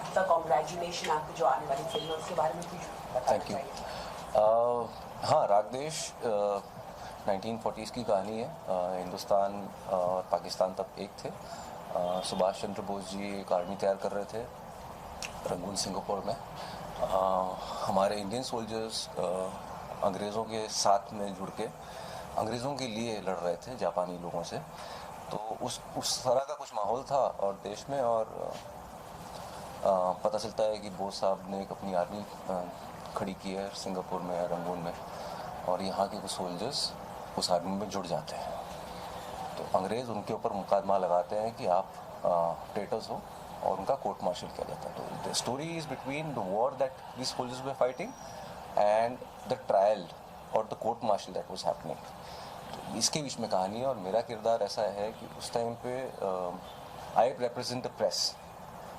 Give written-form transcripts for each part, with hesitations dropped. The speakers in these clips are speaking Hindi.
सर कॉन्ग्रेचुलेशन आपकी जो आने वाली फिल्म है उसके बारे में कुछ बताना थैंक यू। चाहिए। हाँ, रागदेश 1940s की कहानी है। हिंदुस्तान और पाकिस्तान तब एक थे। सुभाष चंद्र बोस जी एक आर्मी तैयार कर रहे थे रंगून सिंगापुर में। हमारे इंडियन सोल्जर्स अंग्रेज़ों के साथ में जुड़ के अंग्रेज़ों के लिए लड़ रहे थे जापानी लोगों से। तो उस तरह का कुछ माहौल था और देश में, और पता चलता है कि बोस साहब ने एक अपनी आर्मी खड़ी की है सिंगापुर में, रंगून में, और यहाँ के कुछ सोल्जर्स उस आर्मी में जुड़ जाते हैं। तो अंग्रेज़ उनके ऊपर मुकदमा लगाते हैं कि आप ट्रेटर्स हो, और उनका कोर्ट मार्शल किया जाता है। तो the story is between the war that this soldiers were fighting and the trial और the court martial that was happening. तो इसके बीच में कहानी है, और मेरा किरदार ऐसा है कि उस टाइम पे I represent the press,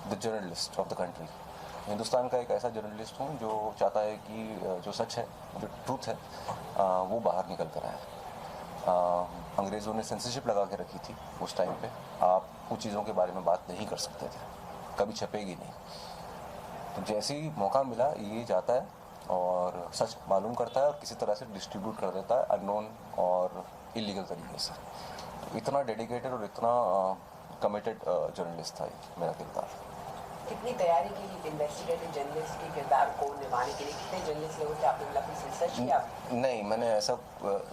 the journalist of the country. Hindustan का एक ऐसा जर्नलिस्ट हूँ जो चाहता है कि जो सच है, जो ट्रूथ है, वो बाहर निकल कर आए। अंग्रेज़ों ने सेंसरशिप लगा के रखी थी उस टाइम पे। आप कुछ चीज़ों के बारे में बात नहीं कर सकते थे, कभी छपेगी नहीं। तो जैसे ही मौका मिला ये जाता है और सच मालूम करता है और किसी तरह से डिस्ट्रीब्यूट कर देता है अननोन और इलीगल तरीके से। तो इतना डेडिकेटेड और इतना कमिटेड जर्नलिस्ट था ये मेरा किरदार। कितनी तैयारी की इन्वेस्टिगेटिव जर्नलिस्ट के किरदार को निभाने के लिए? कितने जर्नलिस्ट लोगों से आपने मतलब कुछ रिसर्च किया? नहीं, मैंने ऐसा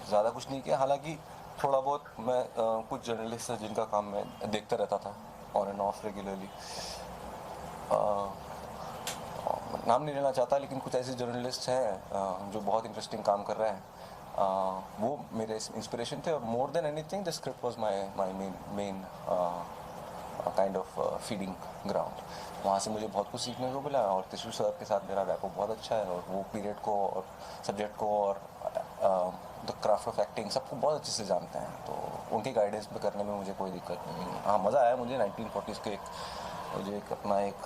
ज़्यादा कुछ नहीं किया। हालांकि थोड़ा बहुत मैं कुछ जर्नलिस्ट हैं जिनका काम मैं देखता रहता था ऑन एंड ऑफ रेगुलरली। नाम नहीं लेना चाहता, लेकिन कुछ ऐसे जर्नलिस्ट हैं जो बहुत इंटरेस्टिंग काम कर रहे हैं। वो मेरे इंस्पिरेशन थे, और more than anything the script was my main kind of feeding ground. वहाँ से मुझे बहुत कुछ सीखने को मिला, और तिशु सर के साथ मेरा रैपो बहुत अच्छा है, और वो पीरियड को और सब्जेक्ट को और द क्राफ्ट ऑफ एक्टिंग सबको बहुत अच्छे से जानते हैं। तो उनकी गाइडेंस में करने में मुझे कोई दिक्कत नहीं है। हाँ, मज़ा आया मुझे 1940s के मुझे एक अपना एक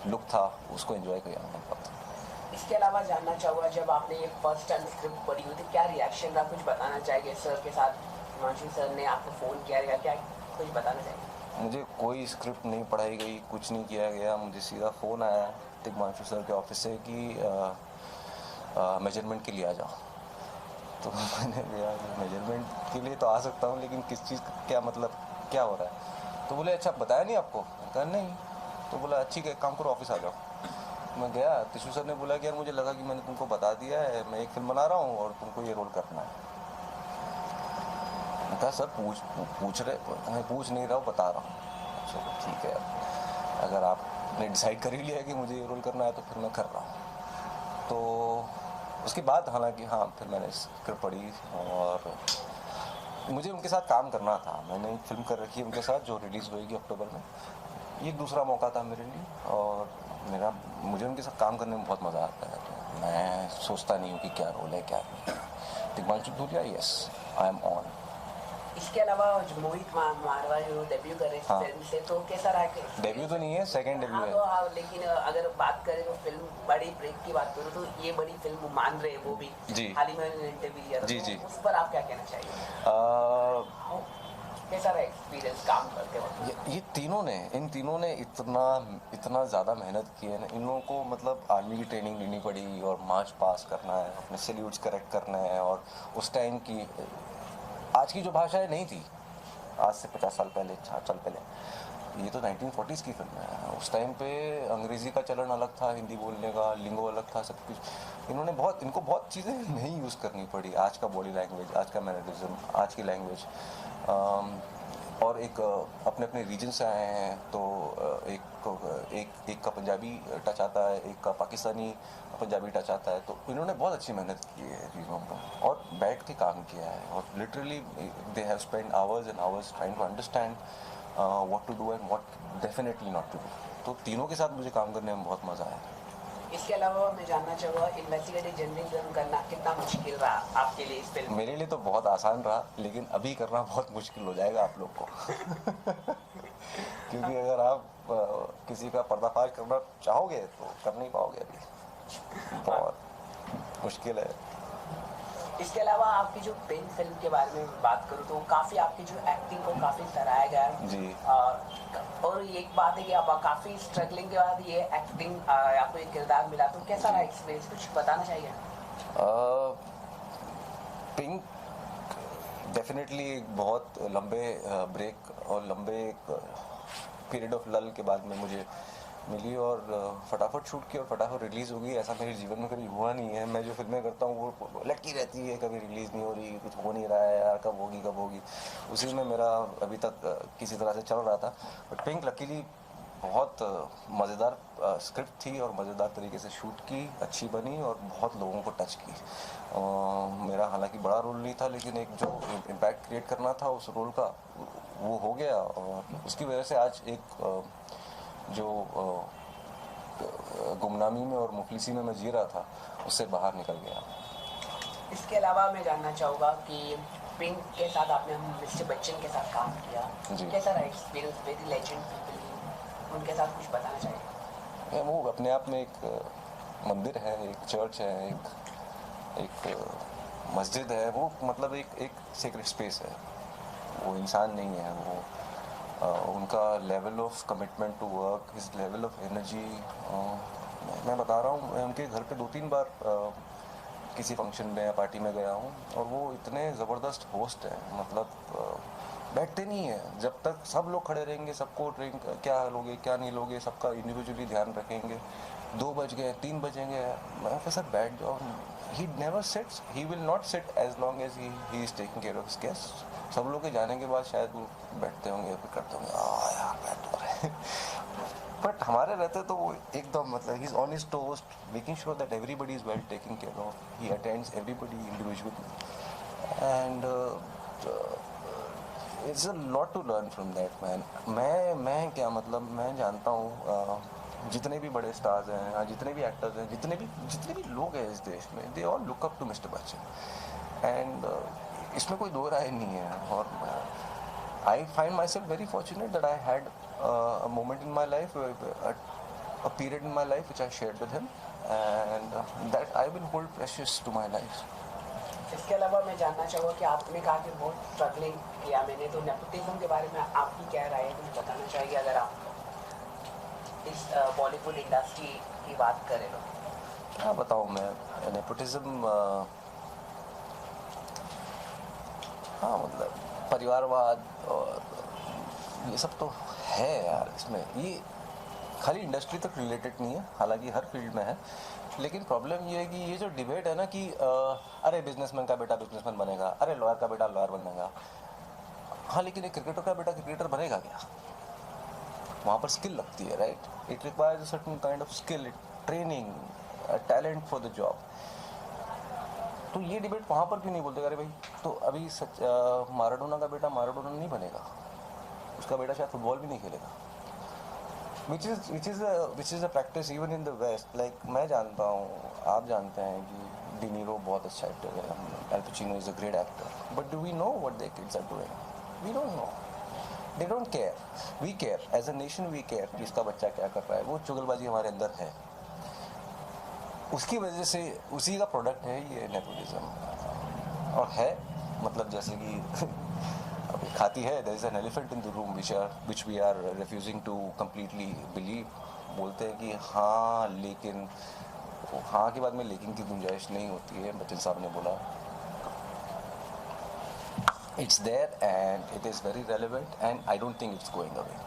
लुक था, उसको एंजॉय किया मैंने बहुत। इसके अलावा जानना चाहूँगा, जब आपने ये फर्स्ट टाइम स्क्रिप्ट पढ़ी हुई थी, क्या रिएक्शन रहा? कुछ बताना चाहेंगे? सर के साथ हिमांशु सर ने आपको फ़ोन किया या क्या, कुछ बताना चाहेंगे? मुझे कोई स्क्रिप्ट नहीं पढ़ाई गई, कुछ नहीं किया गया। मुझे सीधा फ़ोन आया हिमांशु सर के ऑफिस से कि मेजरमेंट के लिए आ जाओ। तो मैंने यार मेजरमेंट के लिए तो आ सकता हूँ, लेकिन किस चीज़ का क्या मतलब, क्या हो रहा है? तो बोले अच्छा बताया नहीं आपको? कहा नहीं। तो बोला ठीक है, काम करो, ऑफिस आ जाओ। मैं गया, तिशु सर ने बोला कि यार मुझे लगा कि मैंने तुमको बता दिया है, मैं एक फिल्म बना रहा हूँ और तुमको ये रोल करना है। मैं कहा सर पूछ नहीं रहा हूँ, बता रहा हूँ। चलो ठीक है, अगर आपने डिसाइड कर ही लिया है कि मुझे ये रोल करना है तो फिर मैं कर रहा हूँ। तो उसके बाद हालांकि हाँ, फिर मैंने स्क्रिप्ट पढ़ी और मुझे उनके साथ काम करना था। मैंने एक फिल्म कर रखी है उनके साथ जो रिलीज़ होगी अक्टूबर में। ये दूसरा मौका था मेरे लिए, और मुझे उनके साथ काम करने में बहुत मज़ा आता है। तो मैं सोचता नहीं हूँ कि क्या रोल है क्या नहीं। Tigmanshu Dhulia, yes I am on. इसके अलावा जो मोहित मारवा जो डेब्यू कर रहे हैं फिल्म से, तो कैसा रहा? डेब्यू तो नहीं है, सेकंड डेब्यू है। तो हाँ, लेकिन अगर बात करें तो फिल्म बड़ी ब्रेक की बात करूँ तो ये बड़ी फिल्म मान रहे हैं वो भी जी। हाल ही में इंटरव्यू दिया था, जी। उस पर आप क्या कहना चाहिए? कैसा रहा एक्सपीरियंस काम करते वक्त? ये इन तीनों ने इतना ज़्यादा मेहनत की है ना। इन लोगों को मतलब आर्मी की ट्रेनिंग लेनी पड़ी, और मार्च पास करना है, अपने सैल्यूट्स करेक्ट करना है, और उस टाइम की आज की जो भाषाएं नहीं थी, आज से 50 साल पहले, 60 साल पहले। ये तो 1940s की फिल्म है। उस टाइम पे अंग्रेज़ी का चलन अलग था, हिंदी बोलने का लिंगो अलग था, सब कुछ। इनको बहुत चीज़ें नहीं यूज़ करनी पड़ी। आज का बॉडी लैंग्वेज, आज का मैनरिज्म, आज की लैंग्वेज, और एक अपने अपने रीजन से आए हैं, तो एक का पंजाबी टच आता है, एक का पाकिस्तानी पंजाबी टच आता है। तो इन्होंने बहुत अच्छी मेहनत की है चीज़ों पर, और बैठ के काम किया है, और literally they have spend hours and hours trying to understand what to do and what definitely not to do. तो तीनों के साथ मुझे काम करने में बहुत मज़ा आया। इसके अलावा मैं जानना चाहूँगा, इन्वेस्टिगेटिव जर्नलिज्म करना कितना मुश्किल रहा आपके लिए इस फिल्म? मेरे लिए तो बहुत आसान रहा, लेकिन अभी करना बहुत मुश्किल हो जाएगा आप लोग को। क्योंकि अगर आप किसी का पर्दाफाश करना चाहोगे तो कर नहीं पाओगे, अभी बहुत मुश्किल है। इसके अलावा आपकी जो पिंक फिल्म के बारे में बात करूँ तो काफ़ी आपकी जो एक्टिंग को काफ़ी सराहा गया है जी। और एक बात है कि आप काफ़ी स्ट्रगलिंग के बाद ये एक्टिंग आपको एक किरदार मिला, तो कैसा रहा एक्सपीरियंस, कुछ बताना चाहिए? पिंक डेफिनेटली एक बहुत लंबे ब्रेक और लंबे पीरियड ऑफ लल के बाद में मुझे मिली और फटाफट शूट की और फटाफट रिलीज़ हो गई। ऐसा मेरे जीवन में कभी हुआ नहीं है। मैं जो फिल्में करता हूँ वो लटकी रहती है, कभी रिलीज़ नहीं हो रही, कुछ हो नहीं रहा है यार, कब होगी। उसी में मेरा अभी तक किसी तरह से चल रहा था। बट पिंक लकीली बहुत मज़ेदार स्क्रिप्ट थी और मज़ेदार तरीके से शूट की, अच्छी बनी और बहुत लोगों को टच की। मेरा हालांकि बड़ा रोल नहीं था, लेकिन एक जो इम्पैक्ट क्रिएट करना था उस रोल का वो हो गया और उसकी वजह से आज एक जो गुमनामी में और मुफलिसी में मैं जी रहा था उससे बाहर निकल गया। इसके अलावा मैं जानना चाहूँगा कि पिंक के साथ आपने मिस्टर बच्चन के साथ काम किया, कैसा रहा एक्सपीरियंस? वेरी लेजेंड पीपल, उनके साथ कुछ बताना चाहिए? वो अपने आप में एक मंदिर है, एक चर्च है, एक मस्जिद है। वो मतलब एक सीक्रेट स्पेस है। वो इंसान नहीं है। वो उनका level of commitment to work, his level of energy, मैं बता रहा हूँ। मैं उनके घर पे 2-3 बार किसी फंक्शन में या पार्टी में गया हूँ और वो इतने ज़बरदस्त होस्ट हैं। मतलब बैठते नहीं हैं जब तक सब लोग खड़े रहेंगे, सबको ड्रिंक क्या लोगे क्या नहीं लोगे सबका इंडिविजुअली ध्यान रखेंगे। 2 बज गए 3 बजेंगे, मैं फिर सर बैठ जाओ। He never sits, he will not sit as long as he is taking care of his guest. सब लोग के जाने के बाद शायद वो बैठते होंगे, फिर करते होंगे यार बैठ तो रहे। बट हमारे रहते तो वो एकदम मतलब he is on his toast, making sure that everybody is well taking care of, he attends everybody individually and it's a lot to learn from that man. मैं क्या मतलब मैं जानता हूँ जितने भी बड़े स्टार्स हैं, जितने भी एक्टर्स हैं, जितने भी लोग हैं इस देश में, they all look up to mister Bachchan and इसमें कोई दो राय नहीं है। और I find myself very fortunate that I had a moment in my life, a period in my life which I shared with him and that I will hold precious to my life. इसके अलावा मैं जानना चाहूँगा कि आपने कहा कि बहुत स्ट्रगलिंग किया मैंने, तो नेपोटिज्म के बारे में आपकी क्या राय है, कुछ बताना चाहिए अगर आप इस बॉलीवुड इंडस्ट्री की बात करें तो? हाँ बताऊँ मैं, नेपोटिज्म हाँ मतलब परिवारवाद और ये सब तो है यार। इसमें ये खाली इंडस्ट्री तक रिलेटेड नहीं है, हालांकि हर फील्ड में है। लेकिन प्रॉब्लम ये है कि ये जो डिबेट है ना कि अरे बिजनेसमैन का बेटा बिजनेसमैन बनेगा, अरे लॉयर का बेटा लॉयर बनेगा। हाँ लेकिन एक क्रिकेटर का बेटा क्रिकेटर बनेगा क्या? वहाँ पर स्किल लगती है, right? It requires a certain kind of skill, training, talent for the job. तो ये डिबेट वहाँ पर क्यों नहीं बोलते? अरे भाई तो अभी माराडोना का बेटा माराडोना नहीं बनेगा, उसका बेटा शायद फुटबॉल भी नहीं खेलेगा। which is a practice even in the West. Like मैं जानता हूँ, आप जानते हैं कि डी नीरो बहुत अच्छा एक्टर है, अल Pacino is a great actor, but do we know what their kids are doing? We don't know. They don't care. We care. As a nation we care कि इसका बच्चा क्या कर रहा है। वो चुगलबाजी हमारे अंदर है, उसकी वजह से उसी का प्रोडक्ट है ये नेपोटिज्म। और है मतलब जैसे कि खाती है, there is an elephant in the room which we are refusing to completely believe. बोलते हैं कि हाँ लेकिन, हाँ के बाद में लेकिन की गुंजाइश नहीं होती है। बच्चन साहब ने बोला it's there and it is very relevant and I don't think it's going away.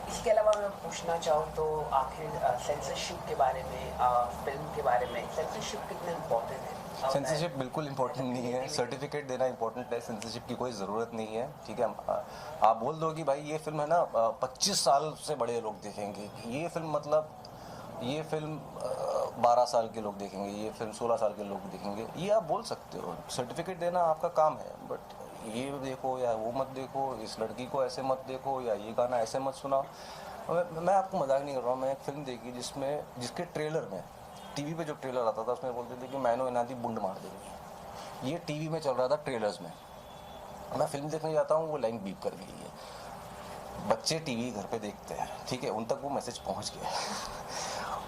इसके अलावा मैं पूछना चाहूँ तो आखिर सेंसरशिप के बारे में, फिल्म के बारे में, सेंसरशिप कितना इम्पोर्टेंट है? सेंसरशिप बिल्कुल इम्पोर्टेंट नहीं है, सर्टिफिकेट देना इम्पोर्टेंट है, सेंसरशिप की कोई ज़रूरत नहीं है। ठीक है, आप बोल दो कि भाई ये फिल्म है ना 25 साल से बड़े लोग देखेंगे, ये फिल्म मतलब ये फिल्म 12 साल के लोग देखेंगे, ये फिल्म 16 साल के लोग देखेंगे, ये आप बोल सकते हो, सर्टिफिकेट देना आपका काम है। बट ये देखो या वो मत देखो, इस लड़की को ऐसे मत देखो या ये गाना ऐसे मत सुनाओ। मैं आपको मजाक नहीं कर रहा हूँ। मैं एक फिल्म देखी जिसके ट्रेलर में, टीवी पे जो ट्रेलर आता था उसमें बोलते थे कि मैनो इनादी बुंड मार देगी। ये टीवी में चल रहा था ट्रेलर्स में। मैं फिल्म देखने जाता हूँ, वो लाइन बीप कर गई है। बच्चे टीवी घर पे देखते हैं, ठीक है, उन तक वो मैसेज पहुँच गया।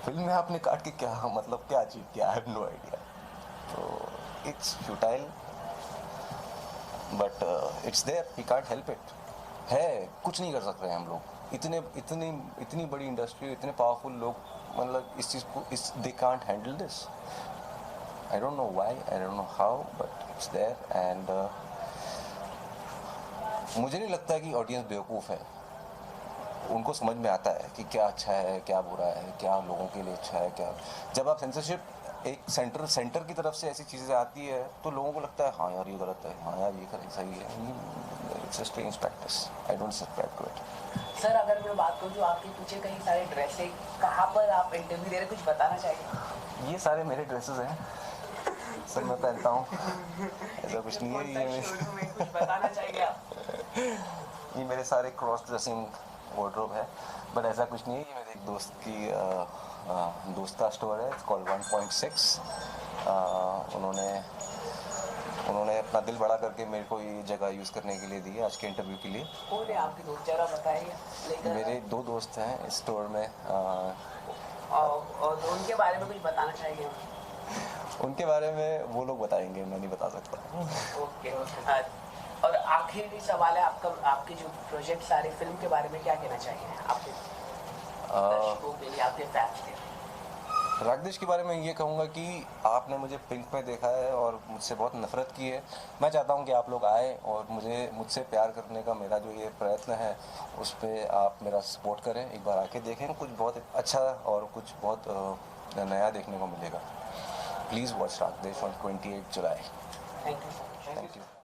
फिल्म में आपने काट के क्या मतलब क्या अचीव किया? I have no idea. तो it's futile, but it's there, we can't help it. है, कुछ नहीं कर सकते हैं हम लोग. इतनी बड़ी इंडस्ट्री, इतने पावरफुल लोग, मतलब इस चीज़ को they can't handle this. I don't know why, I don't know how, but it's there. And मुझे नहीं लगता कि ऑडियंस बेवकूफ़ है. उनको समझ में आता है कि क्या अच्छा है, क्या बुरा है, क्या लोगों के लिए अच्छा है, क्या. जब आप सेंसरशिप एक सेंटर की तरफ से ऐसी चीज़ें आती है तो लोगों को लगता है हाँ यार ये गलत है, हाँ यार ये सही है. It's a strange practice. I don't subscribe to it. Sir अगर मैं बात करूँ जो आपके पीछे कई सारे ड्रेस है, कहाँ पर आप इंटरव्यू दे रहे, कुछ बताना चाहिए? ये सारे मेरे ड्रेसेस हैं, सब मैं पहनता हूँ. ऐसा कुछ नहीं है. ये कुछ बताना चाहिए आप? ये मेरे सारे क्रॉस ड्रेसिंग वार्डरोब है, बट ऐसा कुछ नहीं है. ये मेरे एक दोस्त दोस्त का स्टोर है, इट्स कॉल्ड 1.6. उन्होंने अपना दिल बड़ा करके मेरे को ये जगह यूज़ करने के लिए दी है आज के इंटरव्यू के लिए. कौन है आपके दोस्त, जरा बताइए. मेरे 2 दोस्त हैं इस स्टोर में. और उनके बारे में कुछ बताना चाहिए? उनके बारे में वो लोग बताएंगे, मैं नहीं बता सकता. ओके. और आखिरी सवाल है आपका, आपके जो प्रोजेक्ट सारे फिल्म के बारे में क्या कहना चाहिए आपके दर्शकों के लिए, आपके फैंस के लिए? रागदेश के बारे में ये कहूँगा कि आपने मुझे पिंक में देखा है और मुझसे बहुत नफरत की है. मैं चाहता हूँ कि आप लोग आए और मुझसे प्यार करने का मेरा जो ये प्रयत्न है उस पर आप मेरा सपोर्ट करें. एक बार आके देखें, कुछ बहुत अच्छा और कुछ बहुत नया देखने को मिलेगा. Please watch Raag Desh on 28 July. Thank you. Thank you.